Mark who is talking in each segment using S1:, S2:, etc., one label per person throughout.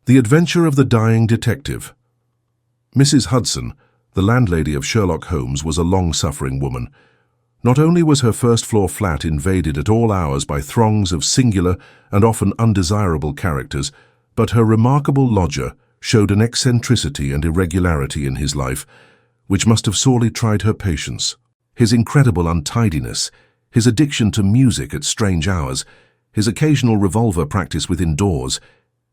S1: The Adventure of the Dying Detective. Mrs. Hudson, the landlady of Sherlock Holmes, was a long-suffering woman. Not only was her first-floor flat invaded at all hours by throngs of singular and often undesirable characters, but her remarkable lodger showed an eccentricity and irregularity in his life, which must have sorely tried her patience. His incredible untidiness, his addiction to music at strange hours, his occasional revolver practice within doors,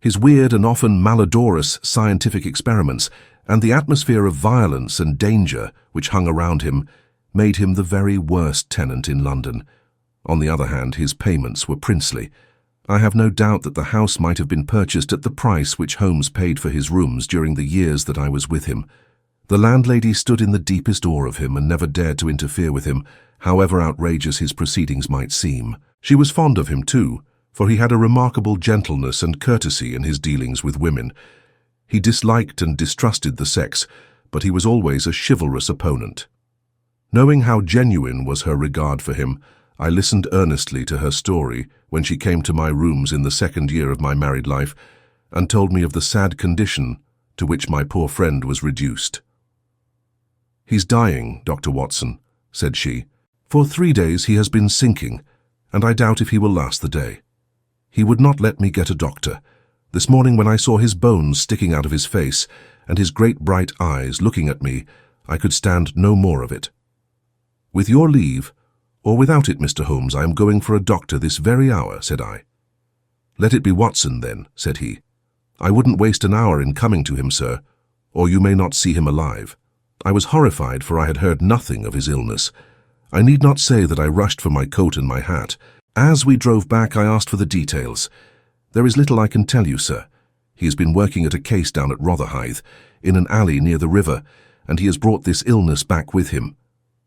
S1: his weird and often malodorous scientific experiments, and the atmosphere of violence and danger which hung around him made him the very worst tenant in London. On the other hand, his payments were princely. I have no doubt that the house might have been purchased at the price which Holmes paid for his rooms during the years that I was with him. The landlady stood in the deepest awe of him and never dared to interfere with him, however outrageous his proceedings might seem. She was fond of him too, for he had a remarkable gentleness and courtesy in his dealings with women. He disliked and distrusted the sex, but he was always a chivalrous opponent. Knowing how genuine was her regard for him, I listened earnestly to her story when she came to my rooms in the second year of my married life and told me of the sad condition to which my poor friend was reduced. "He's dying, Dr. Watson," said she. "For 3 days he has been sinking, and I doubt if he will last the day. He would not let me get a doctor. This morning when I saw his bones sticking out of his face and his great bright eyes looking at me, I could stand no more of it. With your leave, or without it, Mr. Holmes, I am going for a doctor this very hour," said I. "Let it be Watson, then," said he. "I wouldn't waste an hour in coming to him, sir, or you may not see him alive." I was horrified, for I had heard nothing of his illness. I need not say that I rushed for my coat and my hat. As we drove back, I asked for the details. "There is little I can tell you, sir. He has been working at a case down at Rotherhithe, in an alley near the river, and he has brought this illness back with him.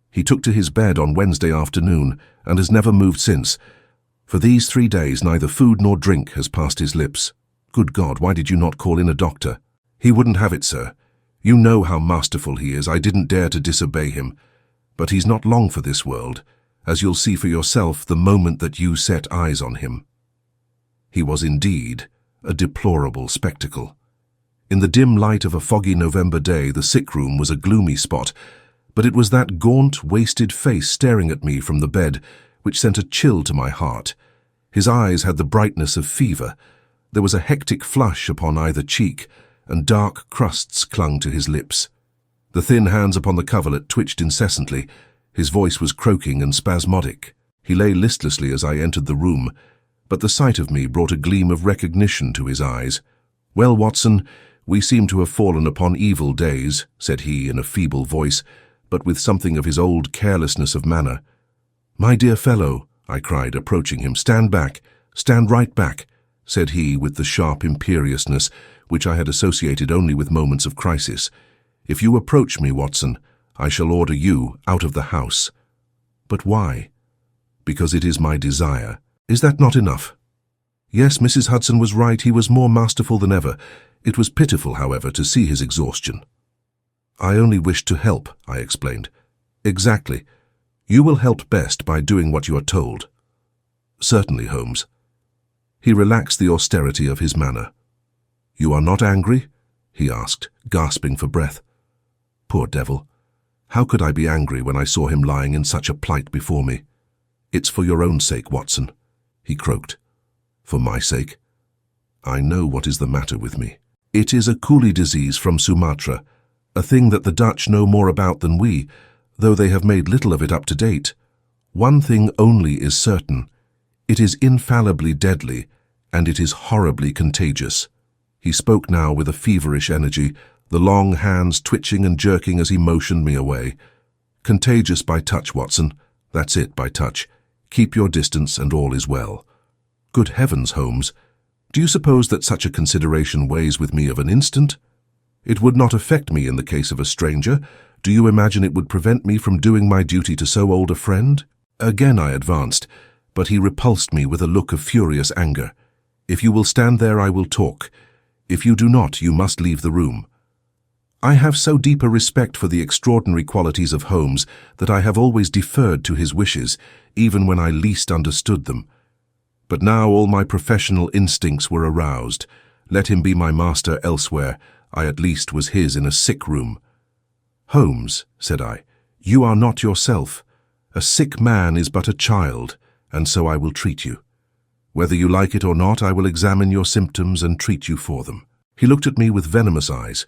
S1: He took to his bed on Wednesday afternoon and has never moved since. For these 3 days neither food nor drink has passed his lips. Good God, why did you not call in a doctor?" "He wouldn't have it, sir. You know how masterful he is. I didn't dare to disobey him. But he's not long for this world, as you'll see for yourself the moment that you set eyes on him." He was indeed a deplorable spectacle. In the dim light of a foggy November day, the sick room was a gloomy spot, but it was that gaunt, wasted face staring at me from the bed which sent a chill to my heart. His eyes had the brightness of fever. There was a hectic flush upon either cheek, and dark crusts clung to his lips. The thin hands upon the coverlet twitched incessantly. His voice was croaking and spasmodic. He lay listlessly as I entered the room, but the sight of me brought a gleam of recognition to his eyes. "Well, Watson, we seem to have fallen upon evil days," said he in a feeble voice, but with something of his old carelessness of manner. "My dear fellow," I cried, approaching him, "stand back, stand right back," said he with the sharp imperiousness which I had associated only with moments of crisis. "If you approach me, Watson, I shall order you out of the house." "But why?" "Because it is my desire. Is that not enough?" Yes, Mrs. Hudson was right. He was more masterful than ever. It was pitiful, however, to see his exhaustion. "I only wished to help," I explained. "Exactly. You will help best by doing what you are told." "Certainly, Holmes." He relaxed the austerity of his manner. "You are not angry?" he asked, gasping for breath. Poor devil. How could I be angry when I saw him lying in such a plight before me? "It's for your own sake, Watson," he croaked. "For my sake? I know what is the matter with me. It is a coolie disease from Sumatra, a thing that the Dutch know more about than we, though they have made little of it up to date. One thing only is certain. It is infallibly deadly, and it is horribly contagious." He spoke now with a feverish energy, the long hands twitching and jerking as he motioned me away. "Contagious by touch, Watson. That's it, by touch. Keep your distance and all is well." "Good heavens, Holmes. Do you suppose that such a consideration weighs with me of an instant? It would not affect me in the case of a stranger. Do you imagine it would prevent me from doing my duty to so old a friend?" Again I advanced, but he repulsed me with a look of furious anger. "If you will stand there, I will talk. If you do not, you must leave the room." I have so deep a respect for the extraordinary qualities of Holmes that I have always deferred to his wishes, even when I least understood them. But now all my professional instincts were aroused, Let him be my master elsewhere. I at least was his in a sick room. Holmes, said I, you are not yourself. A sick man is but a child, and so I will treat you. Whether you like it or not, I will examine your symptoms and treat you for them. He looked at me with venomous eyes.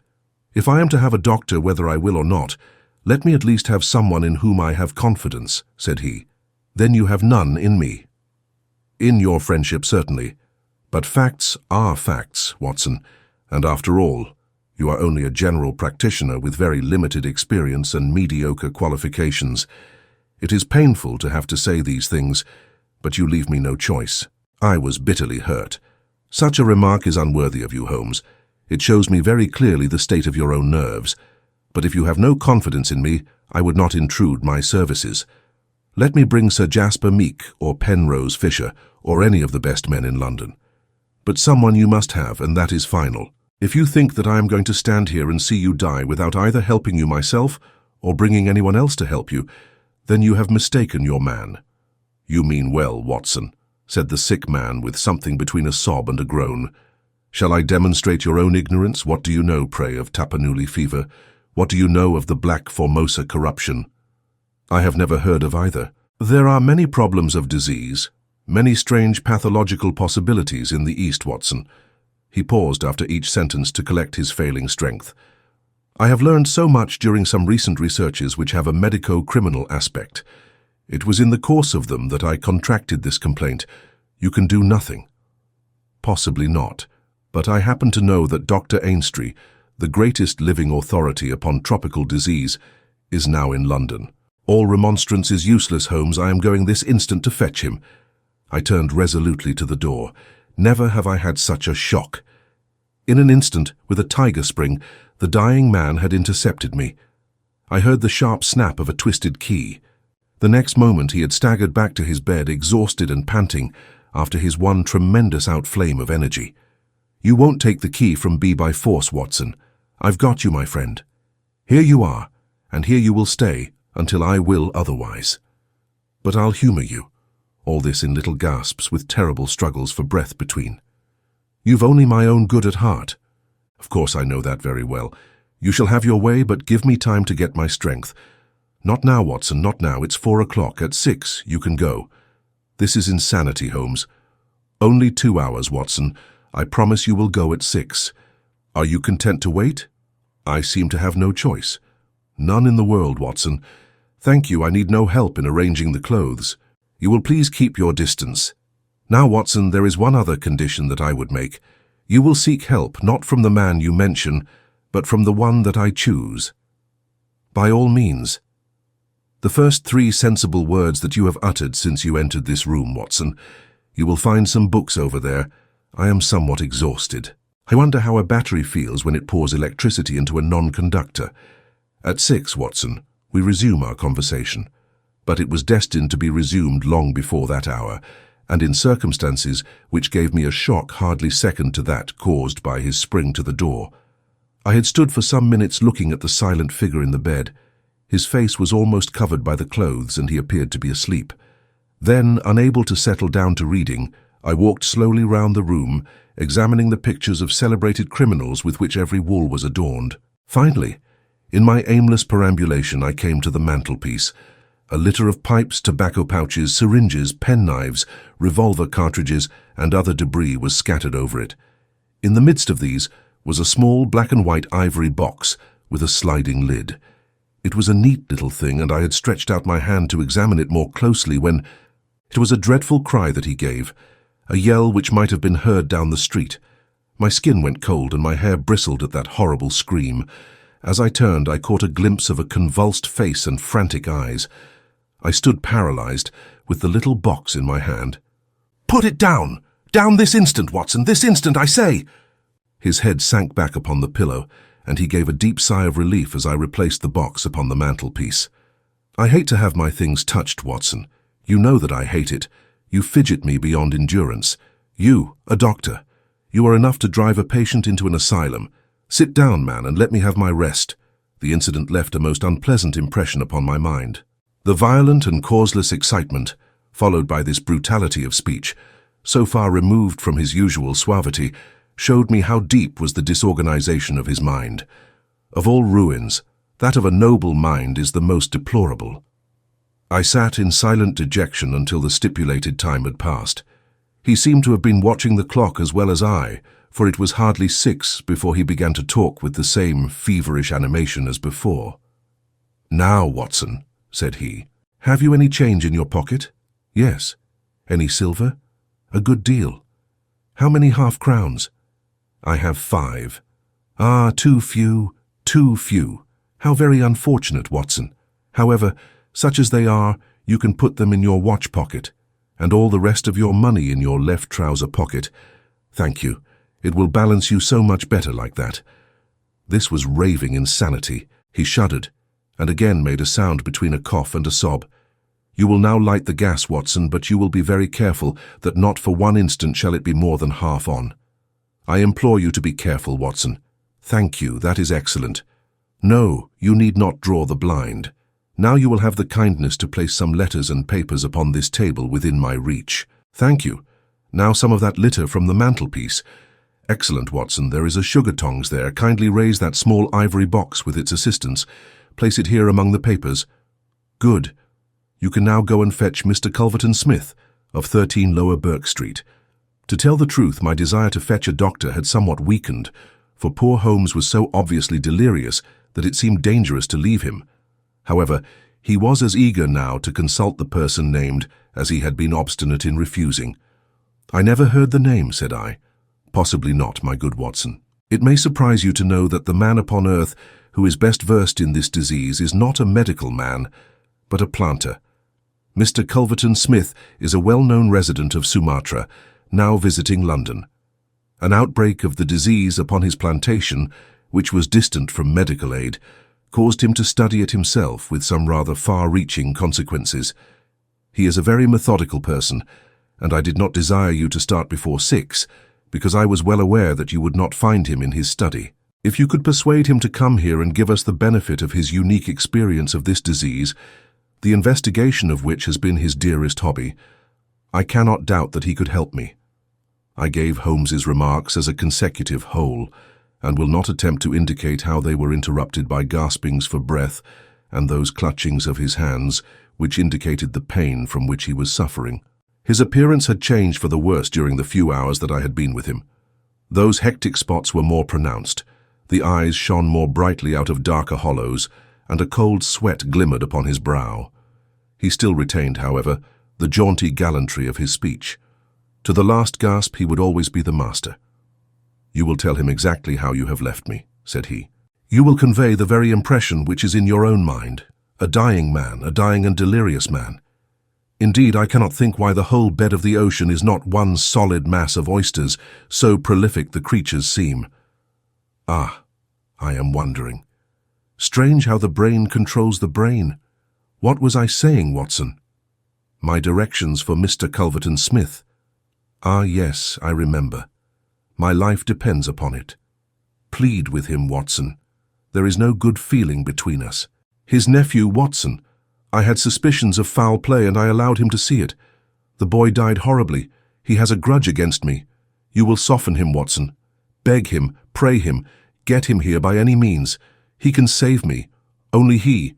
S1: If I am to have a doctor whether I will or not, let me at least have someone in whom I have confidence, said he. Then you have none in me. In your friendship, certainly. But facts are facts, Watson, and after all, you are only a general practitioner with very limited experience and mediocre qualifications. It is painful to have to say these things, but you leave me no choice. I was bitterly hurt. Such a remark is unworthy of you, Holmes. It shows me very clearly the state of your own nerves. But if you have no confidence in me, I would not intrude my services. Let me bring Sir Jasper Meek or Penrose Fisher or any of the best men in London. But someone you must have, and that is final. If you think that I am going to stand here and see you die without either helping you myself or bringing anyone else to help you, then you have mistaken your man. You mean well, Watson, said the sick man with something between a sob and a groan. Shall I demonstrate your own ignorance? What do you know, pray, of Tapanuli fever? What do you know of the Black Formosa corruption? I have never heard of either. There are many problems of disease, many strange pathological possibilities in the East, Watson. He paused after each sentence to collect his failing strength. I have learned so much during some recent researches which have a medico-criminal aspect. It was in the course of them that I contracted this complaint. You can do nothing. Possibly not, but I happen to know that Dr. Ainstree, the greatest living authority upon tropical disease, is now in London. All remonstrance is useless, Holmes. I am going this instant to fetch him. I turned resolutely to the door. Never have I had such a shock. In an instant, with a tiger spring, the dying man had intercepted me. I heard the sharp snap of a twisted key. The next moment he had staggered back to his bed, exhausted and panting, after his one tremendous outflame of energy. You won't take the key from B by force, Watson. I've got you, my friend. Here you are, and here you will stay until I will otherwise. But I'll humor you. All this in little gasps with terrible struggles for breath between. You've only my own good at heart. Of course I know that very well. You shall have your way, but give me time to get my strength. Not now, Watson, not now. It's 4 o'clock. At 6 you can go. This is insanity, Holmes. Only 2 hours, Watson. I promise you will go at 6. Are you content to wait? I seem to have no choice. None in the world, Watson. Thank you, I need no help in arranging the clothes. You will please keep your distance. Now, Watson, there is one other condition that I would make. You will seek help not from the man you mention, but from the one that I choose. By all means. The first 3 sensible words that you have uttered since you entered this room, Watson. You will find some books over there. I am somewhat exhausted. I wonder how a battery feels when it pours electricity into a non-conductor. At 6, Watson, we resume our conversation. But it was destined to be resumed long before that hour, and in circumstances which gave me a shock hardly second to that caused by his spring to the door. I had stood for some minutes looking at the silent figure in the bed. His face was almost covered by the clothes, and he appeared to be asleep. Then, unable to settle down to reading, I walked slowly round the room, examining the pictures of celebrated criminals with which every wall was adorned. Finally, in my aimless perambulation, I came to the mantelpiece. A litter of pipes, tobacco pouches, syringes, penknives, revolver cartridges, and other debris was scattered over it. In the midst of these was a small black and white ivory box with a sliding lid. It was a neat little thing, and I had stretched out my hand to examine it more closely when it was a dreadful cry that he gave, a yell which might have been heard down the street. My skin went cold and my hair bristled at that horrible scream. As I turned, I caught a glimpse of a convulsed face and frantic eyes. I stood paralyzed, with the little box in my hand. "Put it down! Down this instant, Watson! This instant, I say!" His head sank back upon the pillow, and he gave a deep sigh of relief as I replaced the box upon the mantelpiece. "I hate to have my things touched, Watson. You know that I hate it. You fidget me beyond endurance. You, a doctor. You are enough to drive a patient into an asylum. Sit down, man, and let me have my rest." The incident left a most unpleasant impression upon my mind. The violent and causeless excitement, followed by this brutality of speech, so far removed from his usual suavity, showed me how deep was the disorganization of his mind. Of all ruins, that of a noble mind is the most deplorable. I sat in silent dejection until the stipulated time had passed. He seemed to have been watching the clock as well as I, for it was hardly 6 before he began to talk with the same feverish animation as before. "Now, Watson," said he, "have you any change in your pocket?" "Yes." "Any silver?" "A good deal." "How many half-crowns?" "I have 5. "Ah, too few, too few. How very unfortunate, Watson. However, such as they are, you can put them in your watch pocket, and all the rest of your money in your left trouser pocket. Thank you. It will balance you so much better like that." This was raving insanity. He shuddered, and again made a sound between a cough and a sob. "You will now light the gas, Watson, but you will be very careful that not for one instant shall it be more than half on. I implore you to be careful, Watson. Thank you, that is excellent. No, you need not draw the blind. Now you will have the kindness to place some letters and papers upon this table within my reach. Thank you. Now some of that litter from the mantelpiece. Excellent, Watson. There is a sugar tongs there. Kindly raise that small ivory box with its assistance. Place it here among the papers. Good. You can now go and fetch Mr. Culverton-Smith of 13 Lower Burke Street. To tell the truth, my desire to fetch a doctor had somewhat weakened, for poor Holmes was so obviously delirious that it seemed dangerous to leave him. However, he was as eager now to consult the person named as he had been obstinate in refusing. "I never heard the name," said I. "Possibly not, my good Watson. It may surprise you to know that the man upon earth who is best versed in this disease is not a medical man, but a planter. Mr. Culverton-Smith is a well-known resident of Sumatra, now visiting London. An outbreak of the disease upon his plantation, which was distant from medical aid, caused him to study it himself with some rather far-reaching consequences. He is a very methodical person, and I did not desire you to start before 6, because I was well aware that you would not find him in his study. If you could persuade him to come here and give us the benefit of his unique experience of this disease, the investigation of which has been his dearest hobby, I cannot doubt that he could help me." I gave Holmes's remarks as a consecutive whole, and will not attempt to indicate how they were interrupted by gaspings for breath and those clutchings of his hands which indicated the pain from which he was suffering. His appearance had changed for the worse during the few hours that I had been with him. Those hectic spots were more pronounced, the eyes shone more brightly out of darker hollows, and a cold sweat glimmered upon his brow. He still retained, however, the jaunty gallantry of his speech. To the last gasp he would always be the master. "You will tell him exactly how you have left me," said he. "You will convey the very impression which is in your own mind, a dying man, a dying and delirious man. Indeed, I cannot think why the whole bed of the ocean is not one solid mass of oysters, so prolific the creatures seem. Ah, I am wondering. Strange how the brain controls the brain. What was I saying, Watson? My directions for Mr. Culverton-Smith. Ah, yes, I remember. My life depends upon it. Plead with him, Watson. There is no good feeling between us. His nephew, Watson. I had suspicions of foul play and I allowed him to see it. The boy died horribly. He has a grudge against me. You will soften him, Watson. Beg him, pray him, get him here by any means. He can save me. Only he.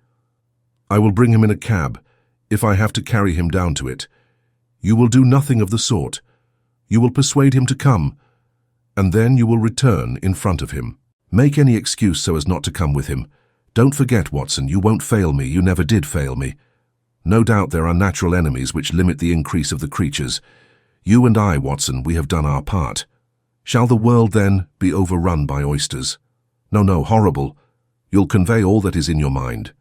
S1: I will bring him in a cab, if I have to carry him down to it. You will do nothing of the sort. You will persuade him to come, and then you will return in front of him. Make any excuse so as not to come with him. Don't forget, Watson, you won't fail me. You never did fail me. No doubt there are natural enemies which limit the increase of the creatures. You and I, Watson, we have done our part. Shall the world, then, be overrun by oysters? No, horrible. You'll convey all that is in your mind.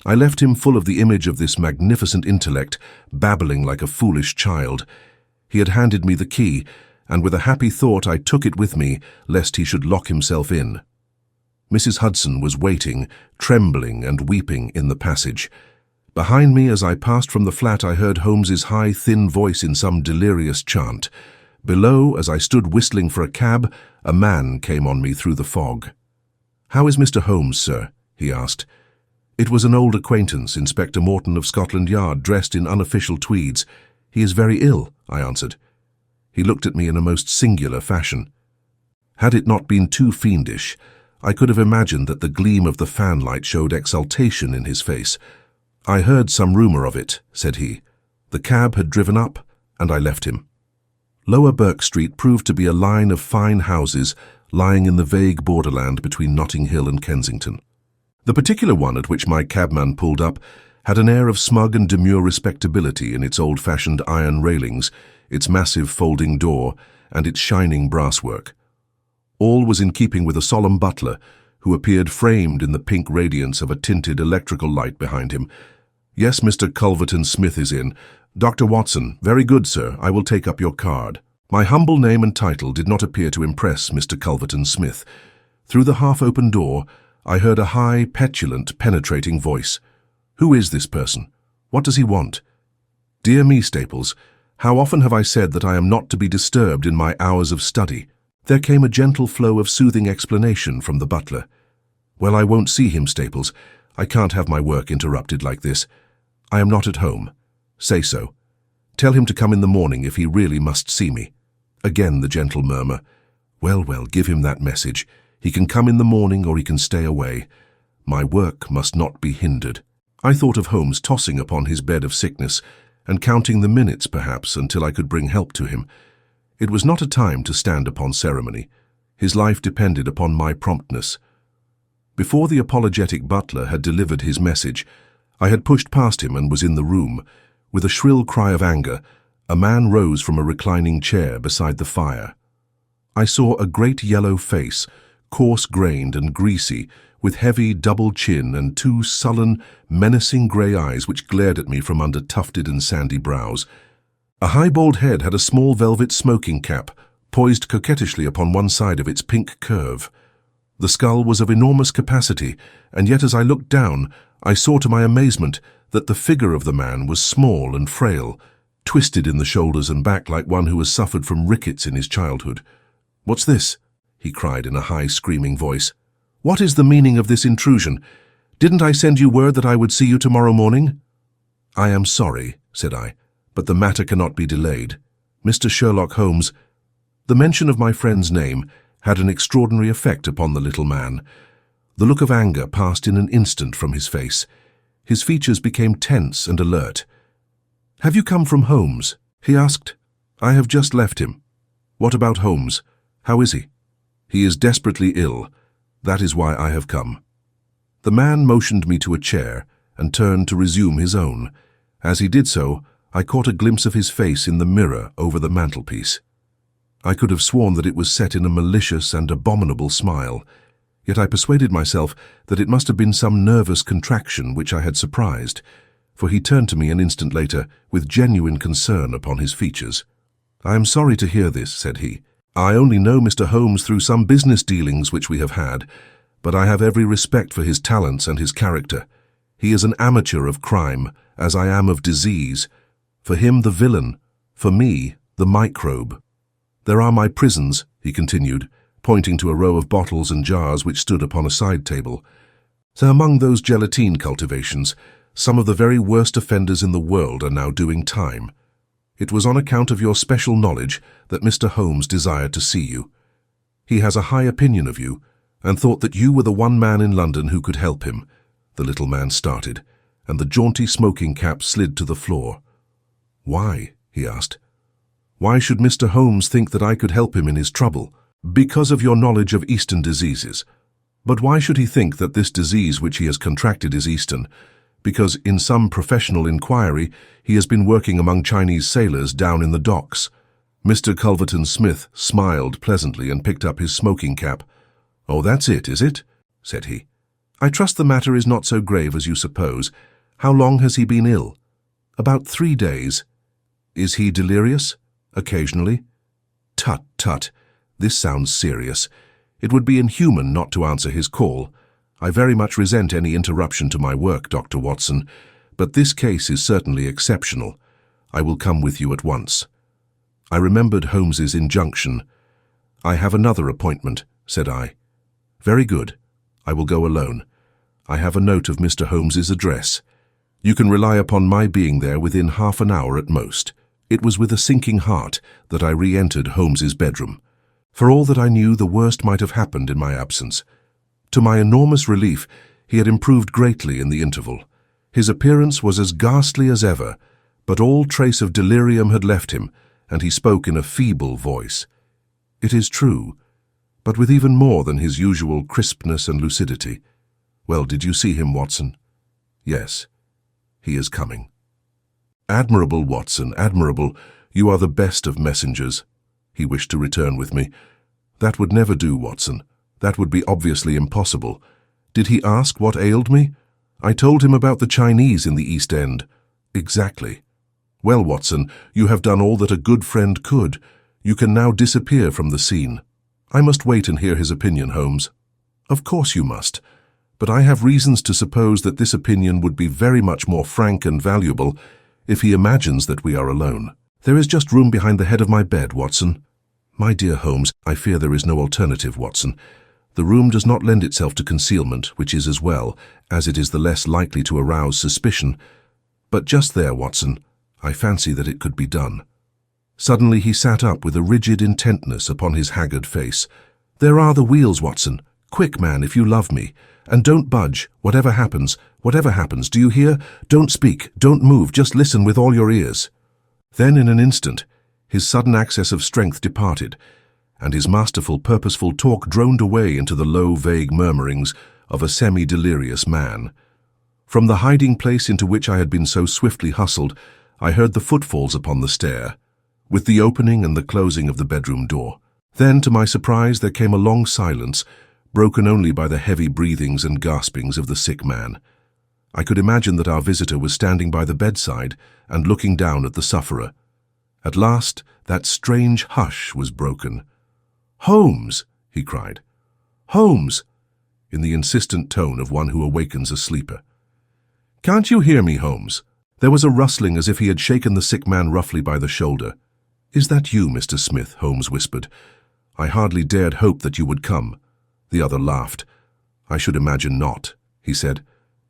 S1: I left him full of the image of this magnificent intellect, babbling like a foolish child. He had handed me the key, and with a happy thought I took it with me, lest he should lock himself in. Mrs. Hudson was waiting, trembling and weeping in the passage. Behind me, as I passed from the flat, I heard Holmes's high, thin voice in some delirious chant. Below, as I stood whistling for a cab, a man came on me through the fog. "How is Mr. Holmes, sir?" he asked. It was an old acquaintance, Inspector Morton of Scotland Yard, dressed in unofficial tweeds. "He is very ill," I answered. He looked at me in a most singular fashion. Had it not been too fiendish, I could have imagined that the gleam of the fanlight showed exultation in his face. "I heard some rumor of it," said he. "The cab had driven up, and I left him." Lower Burke Street proved to be a line of fine houses lying in the vague borderland between Notting Hill and Kensington. The particular one at which my cabman pulled up had an air of smug and demure respectability in its old-fashioned iron railings, its massive folding door, and its shining brasswork. All was in keeping with a solemn butler, who appeared framed in the pink radiance of a tinted electrical light behind him. "Yes, Mr. Culverton Smith is in. Dr. Watson, very good, sir. I will take up your card." My humble name and title did not appear to impress Mr. Culverton Smith. Through the half-open door, I heard a high, petulant, penetrating voice. "Who is this person? What does he want?" Dear me, Staples, how often have I said that I am not to be disturbed in my hours of study? There came a gentle flow of soothing explanation from the butler. "Well, I won't see him, Staples. I can't have my work interrupted like this. I am not at home. Say so. Tell him to come in the morning if he really must see me." Again the gentle murmur. "Well, well, give him that message. He can come in the morning or he can stay away. My work must not be hindered." I thought of Holmes tossing upon his bed of sickness and counting the minutes, perhaps, until I could bring help to him. It was not a time to stand upon ceremony. His life depended upon my promptness. Before the apologetic butler had delivered his message, I had pushed past him and was in the room. With a shrill cry of anger, a man rose from a reclining chair beside the fire. I saw a great yellow face, coarse-grained and greasy, with heavy double chin and two sullen, menacing grey eyes which glared at me from under tufted and sandy brows. A high bald head had a small velvet smoking cap, poised coquettishly upon one side of its pink curve. The skull was of enormous capacity, and yet as I looked down, I saw to my amazement that the figure of the man was small and frail, twisted in the shoulders and back like one who has suffered from rickets in his childhood. "What's this?" he cried in a high, screaming voice. "What is the meaning of this intrusion? Didn't I send you word that I would see you tomorrow morning?" "I am sorry," said I, "but the matter cannot be delayed. Mr. Sherlock Holmes—" The mention of my friend's name had an extraordinary effect upon the little man. The look of anger passed in an instant from his face. His features became tense and alert. "Have you come from Holmes?" he asked. "I have just left him." "What about Holmes? How is he?" "He is desperately ill. That is why I have come." The man motioned me to a chair and turned to resume his own. As he did so, I caught a glimpse of his face in the mirror over the mantelpiece. I could have sworn that it was set in a malicious and abominable smile, yet I persuaded myself that it must have been some nervous contraction which I had surprised, for he turned to me an instant later with genuine concern upon his features. "I am sorry to hear this," said he. "I only know Mr. Holmes through some business dealings which we have had, but I have every respect for his talents and his character. He is an amateur of crime, as I am of disease. For him the villain, for me the microbe. There are my prisons," he continued, pointing to a row of bottles and jars which stood upon a side table. "So among those gelatine cultivations, some of the very worst offenders in the world are now doing time. It was on account of your special knowledge that Mr. Holmes desired to see you. He has a high opinion of you, and thought that you were the one man in London who could help him." The little man started, and the jaunty smoking cap slid to the floor. "Why?" he asked. "Why should Mr. Holmes think that I could help him in his trouble?" "Because of your knowledge of Eastern diseases. But why should he think that this disease which he has contracted is Eastern? Because in some professional inquiry he has been working among Chinese sailors down in the docks." Mr. Culverton Smith smiled pleasantly and picked up his smoking cap. "Oh, that's it, is it?" said he. "I trust the matter is not so grave as you suppose. How long has he been ill?" "About 3 days." "Is he delirious?" "Occasionally." "Tut, tut. This sounds serious. It would be inhuman not to answer his call. I very much resent any interruption to my work, Dr. Watson, but this case is certainly exceptional. I will come with you at once." I remembered Holmes's injunction. "I have another appointment," said I. "Very good. I will go alone. I have a note of Mr. Holmes's address. You can rely upon my being there within half an hour at most." It was with a sinking heart that I re-entered Holmes's bedroom. For all that I knew, the worst might have happened in my absence. To my enormous relief, he had improved greatly in the interval. His appearance was as ghastly as ever, but all trace of delirium had left him, and he spoke in a feeble voice. It is true, but with even more than his usual crispness and lucidity. Well, did you see him, Watson? Yes, he is coming. Admirable, Watson, admirable. You are the best of messengers. He wished to return with me. That would never do, Watson. That would be obviously impossible. Did he ask what ailed me? I told him about the Chinese in the East End. Exactly. Well, Watson, you have done all that a good friend could. You can now disappear from the scene. I must wait and hear his opinion, Holmes. Of course you must. But I have reasons to suppose that this opinion would be very much more frank and valuable if he imagines that we are alone. There is just room behind the head of my bed, Watson. My dear Holmes, I fear there is no alternative, Watson. The room does not lend itself to concealment, which is as well, as it is the less likely to arouse suspicion. But just there, Watson, I fancy that it could be done. Suddenly he sat up with a rigid intentness upon his haggard face. There are the wheels, Watson. Quick, man, if you love me. And don't budge, whatever happens, do you hear? Don't speak, don't move, just listen with all your ears. Then in an instant, his sudden access of strength departed, and his masterful, purposeful talk droned away into the low, vague murmurings of a semi-delirious man. From the hiding place into which I had been so swiftly hustled, I heard the footfalls upon the stair, with the opening and the closing of the bedroom door. Then, to my surprise, there came a long silence, broken only by the heavy breathings and gaspings of the sick man. I could imagine that our visitor was standing by the bedside and looking down at the sufferer. At last, that strange hush was broken. "Holmes!" he cried. "Holmes!" in the insistent tone of one who awakens a sleeper. "Can't you hear me, Holmes?" There was a rustling as if he had shaken the sick man roughly by the shoulder. "Is that you, Mr. Smith?" Holmes whispered. "I hardly dared hope that you would come." The other laughed. "I should imagine not," he said.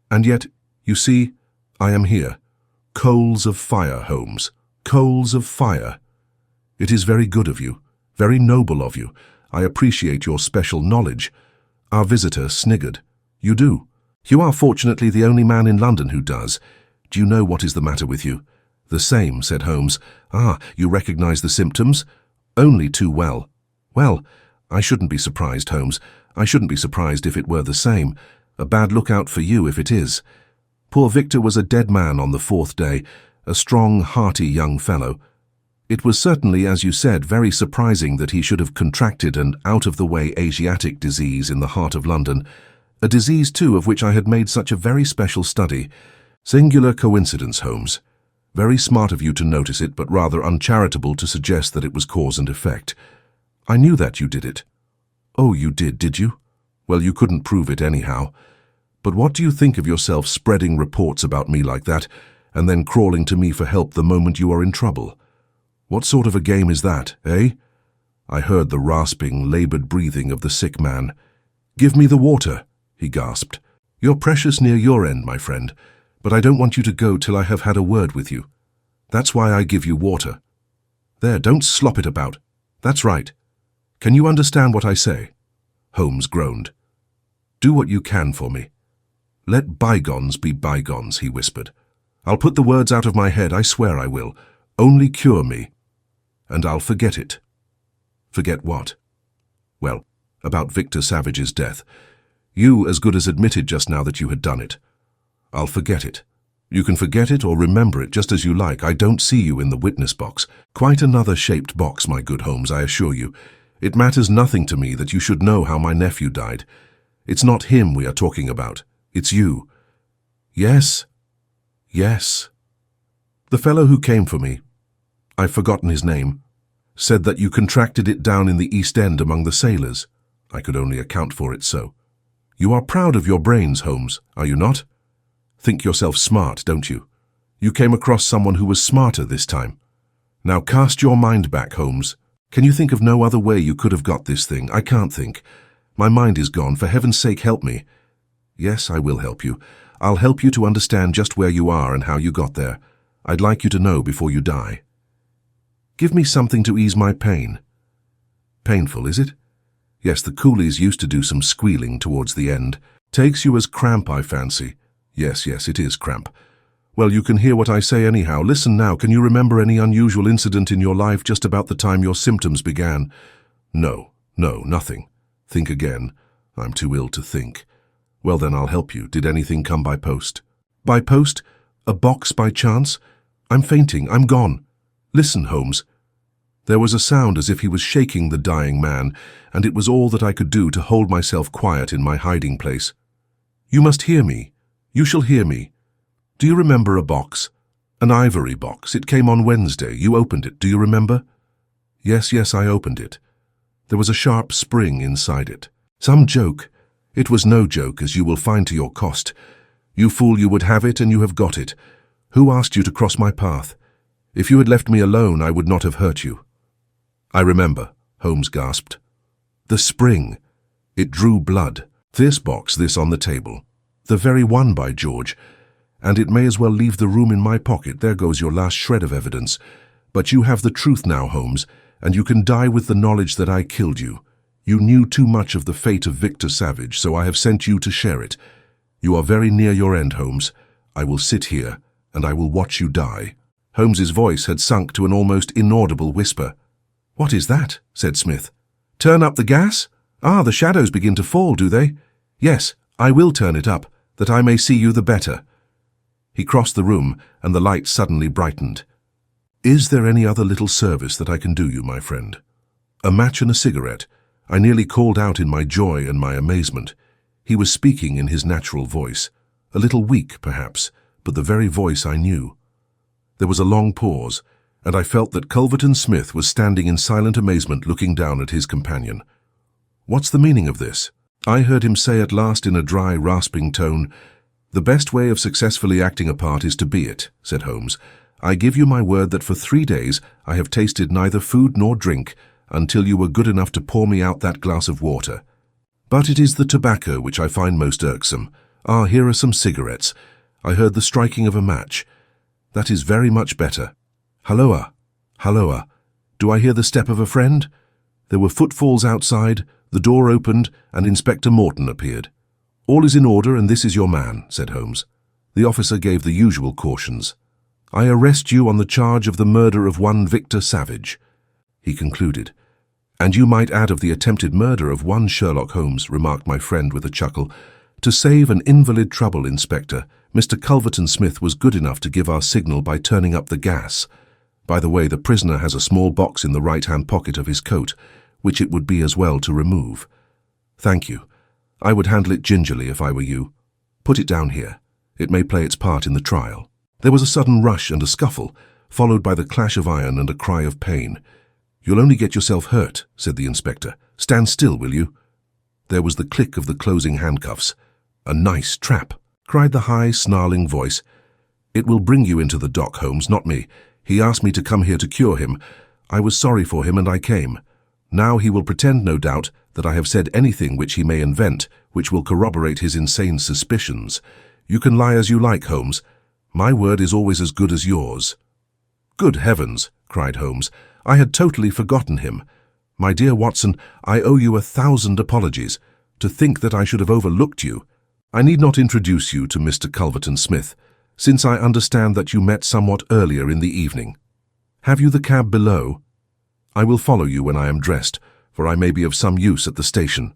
S1: "And yet, you see, I am here. Coals of fire, Holmes. Coals of fire. It is very good of you, very noble of you. I appreciate your special knowledge." Our visitor sniggered. "You do? You are fortunately the only man in London who does. Do you know what is the matter with you?" "The same," said Holmes. "Ah, you recognize the symptoms?" "Only too well." "Well, I shouldn't be surprised, Holmes. I shouldn't be surprised if it were the same. A bad lookout for you if it is. Poor Victor was a dead man on the 4th day, a strong, hearty young fellow. It was certainly, as you said, very surprising that he should have contracted an out-of-the-way Asiatic disease in the heart of London, a disease, too, of which I had made such a very special study. Singular coincidence, Holmes. Very smart of you to notice it, but rather uncharitable to suggest that it was cause and effect. I knew that you did it." "Oh, you did you? Well, you couldn't prove it anyhow. But what do you think of yourself spreading reports about me like that, and then crawling to me for help the moment you are in trouble? What sort of a game is that, eh?" I heard the rasping, labored breathing of the sick man. "Give me the water," he gasped. "You're precious near your end, my friend, but I don't want you to go till I have had a word with you. That's why I give you water. There, don't slop it about. That's right. Can you understand what I say?" Holmes groaned. "Do what you can for me. Let bygones be bygones," he whispered. "I'll put the words out of my head, I swear I will. Only cure me, and I'll forget it." "Forget what?" "Well, about Victor Savage's death. You as good as admitted just now that you had done it. I'll forget it. You can forget it or remember it just as you like. I don't see you in the witness box. Quite another shaped box, my good Holmes, I assure you. It matters nothing to me that you should know how my nephew died. It's not him we are talking about. It's you." "Yes, yes. The fellow who came for me, I've forgotten his name, said that you contracted it down in the East End among the sailors. I could only account for it so. You are proud of your brains, Holmes, are you not? Think yourself smart, don't you? You came across someone who was smarter this time. Now cast your mind back, Holmes. Can you think of no other way you could have got this thing? I can't think. My mind is gone. For heaven's sake, help me." "Yes, I will help you. I'll help you to understand just where you are and how you got there. I'd like you to know before you die." "Give me something to ease my pain." Painful, is it? Yes, the coolies used to do some squealing towards the end. Takes you as cramp, I fancy. Yes, it is cramp. Well, you can hear what I say anyhow. Listen now, can you remember any unusual incident in your life just about the time your symptoms began? No, nothing. Think again. I'm too ill to think. Well then, I'll help you. Did anything come by post? By post? A box by chance? I'm fainting. I'm gone. Listen, Holmes. There was a sound as if he was shaking the dying man, and it was all that I could do to hold myself quiet in my hiding place. You must hear me. You shall hear me. Do you remember a box? An ivory box. It came on Wednesday. You opened it. Do you remember? Yes, I opened it. There was a sharp spring inside it. Some joke. It was no joke, as you will find to your cost. You fool, you would have it, and you have got it. Who asked you to cross my path? If you had left me alone, I would not have hurt you. I remember, Holmes gasped. The spring. It drew blood. This box, this on the table. The very one, by George. And it may as well leave the room in my pocket. There goes your last shred of evidence. But you have the truth now, Holmes, and you can die with the knowledge that I killed you. You knew too much of the fate of Victor Savage, so I have sent you to share it. You are very near your end, Holmes. I will sit here, and I will watch you die. Holmes's voice had sunk to an almost inaudible whisper. What is that? Said Smith. Turn up the gas? Ah, the shadows begin to fall, do they? Yes, I will turn it up, that I may see you the better. He crossed the room, and the light suddenly brightened. Is there any other little service that I can do you, my friend? A match and a cigarette. I nearly called out in my joy and my amazement. He was speaking in his natural voice, a little weak, perhaps, but the very voice I knew. There was a long pause, and I felt that Culverton Smith was standing in silent amazement looking down at his companion. What's the meaning of this? I heard him say at last in a dry, rasping tone, The best way of successfully acting a part is to be it, said Holmes. I give you my word that for 3 days I have tasted neither food nor drink until you were good enough to pour me out that glass of water. But it is the tobacco which I find most irksome. Ah, here are some cigarettes. I heard the striking of a match. That is very much better. Halloa, halloa. Do I hear the step of a friend? There were footfalls outside, the door opened, and Inspector Morton appeared. All is in order, and this is your man, said Holmes. The officer gave the usual cautions. I arrest you on the charge of the murder of one Victor Savage, he concluded. And you might add of the attempted murder of one Sherlock Holmes, remarked my friend with a chuckle. To save an invalid trouble, Inspector, Mr. Culverton Smith was good enough to give our signal by turning up the gas. By the way, the prisoner has a small box in the right-hand pocket of his coat, which it would be as well to remove. Thank you. I would handle it gingerly if I were you. Put it down here. It may play its part in the trial. There was a sudden rush and a scuffle, followed by the clash of iron and a cry of pain. You'll only get yourself hurt, said the inspector. Stand still, will you? There was the click of the closing handcuffs. A nice trap, cried the high, snarling voice. It will bring you into the dock, Holmes, not me. He asked me to come here to cure him. I was sorry for him and I came. Now he will pretend, no doubt, that I have said anything which he may invent, which will corroborate his insane suspicions. You can lie as you like, Holmes. My word is always as good as yours. Good heavens, cried Holmes. I had totally forgotten him. My dear Watson, I owe you 1,000 apologies. To think that I should have overlooked you. I need not introduce you to Mr. Culverton Smith, since I understand that you met somewhat earlier in the evening. Have you the cab below? I will follow you when I am dressed, for I may be of some use at the station.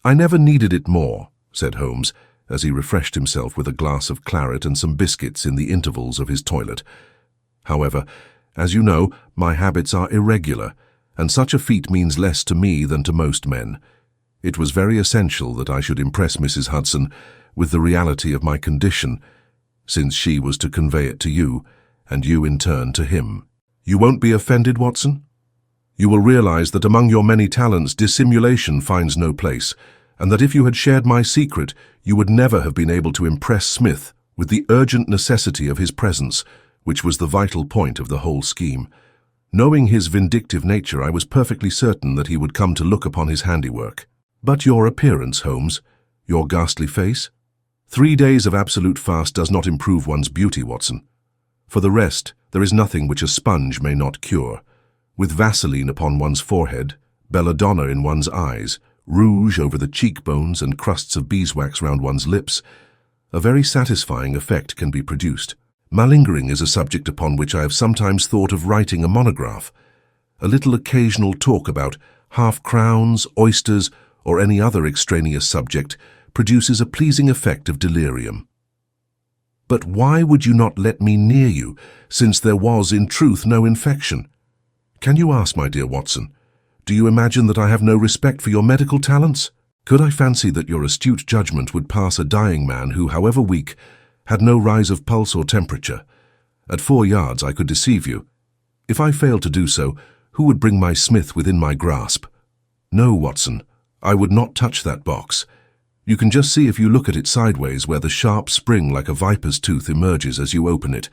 S1: I never needed it more, said Holmes, as he refreshed himself with a glass of claret and some biscuits in the intervals of his toilet. However, as you know, my habits are irregular, and such a feat means less to me than to most men. It was very essential that I should impress Mrs. Hudson with the reality of my condition, since she was to convey it to you, and you in turn to him. You won't be offended, Watson? You will realize that among your many talents dissimulation finds no place, and that if you had shared my secret, you would never have been able to impress Smith with the urgent necessity of his presence, which was the vital point of the whole scheme. Knowing his vindictive nature, I was perfectly certain that he would come to look upon his handiwork. But your appearance, Holmes, your ghastly face? 3 days of absolute fast does not improve one's beauty, Watson. For the rest, there is nothing which a sponge may not cure. With Vaseline upon one's forehead, belladonna in one's eyes, rouge over the cheekbones and crusts of beeswax round one's lips, a very satisfying effect can be produced. Malingering is a subject upon which I have sometimes thought of writing a monograph. A little occasional talk about half-crowns, oysters, or any other extraneous subject produces a pleasing effect of delirium. But why would you not let me near you, since there was, in truth, no infection? Can you ask, my dear Watson? Do you imagine that I have no respect for your medical talents? Could I fancy that your astute judgment would pass a dying man who, however weak, had no rise of pulse or temperature? At 4 yards I could deceive you. If I failed to do so, who would bring my Smith within my grasp? No, Watson, I would not touch that box. You can just see if you look at it sideways where the sharp spring like a viper's tooth emerges as you open it.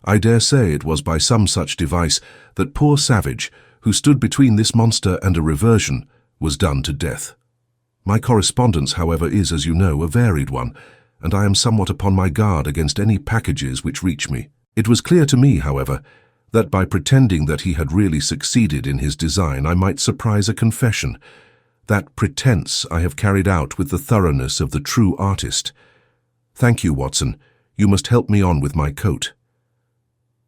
S1: I dare say it was by some such device that poor Savage, who stood between this monster and a reversion, was done to death. My correspondence, however, is, as you know, a varied one, and I am somewhat upon my guard against any packages which reach me. It was clear to me, however, that by pretending that he had really succeeded in his design I might surprise a confession. That pretense I have carried out with the thoroughness of the true artist. Thank you, Watson. You must help me on with my coat.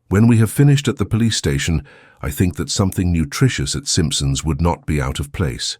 S1: When we have finished at the police station, I think that something nutritious at Simpson's would not be out of place.